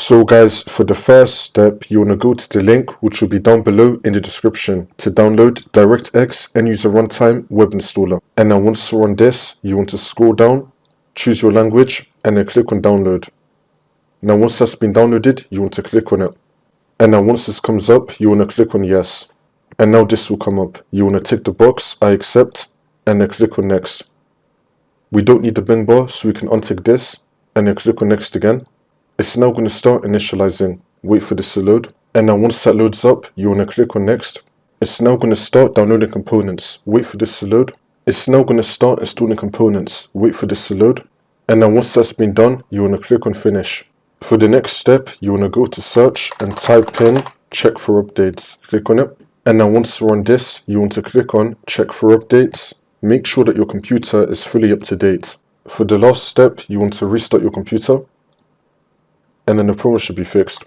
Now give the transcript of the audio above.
So guys, for the first step, you want to go to the link which will be down below in the description to download DirectX End User Runtime Web Installer. And now once you're on this, you want to scroll down, choose your language, and then click on download. Now once that's been downloaded, you want to click on it. And now once this comes up, you want to click on yes. And now this will come up. You want to tick the box, I accept, and then click on next. We don't need the bin bar, so we can untick this, and then click on next again. It's now going to start initializing. Wait for this to load. And now once that loads up, you want to click on next. It's now going to start downloading components. Wait for this to load. It's now going to start installing components. Wait for this to load. And now once that's been done, you want to click on finish. For the next step, you want to go to search and type in check for updates. Click on it. And now once you're on this, you want to click on check for updates. Make sure that your computer is fully up to date. For the last step, you want to restart your computer. And then the problem should be fixed.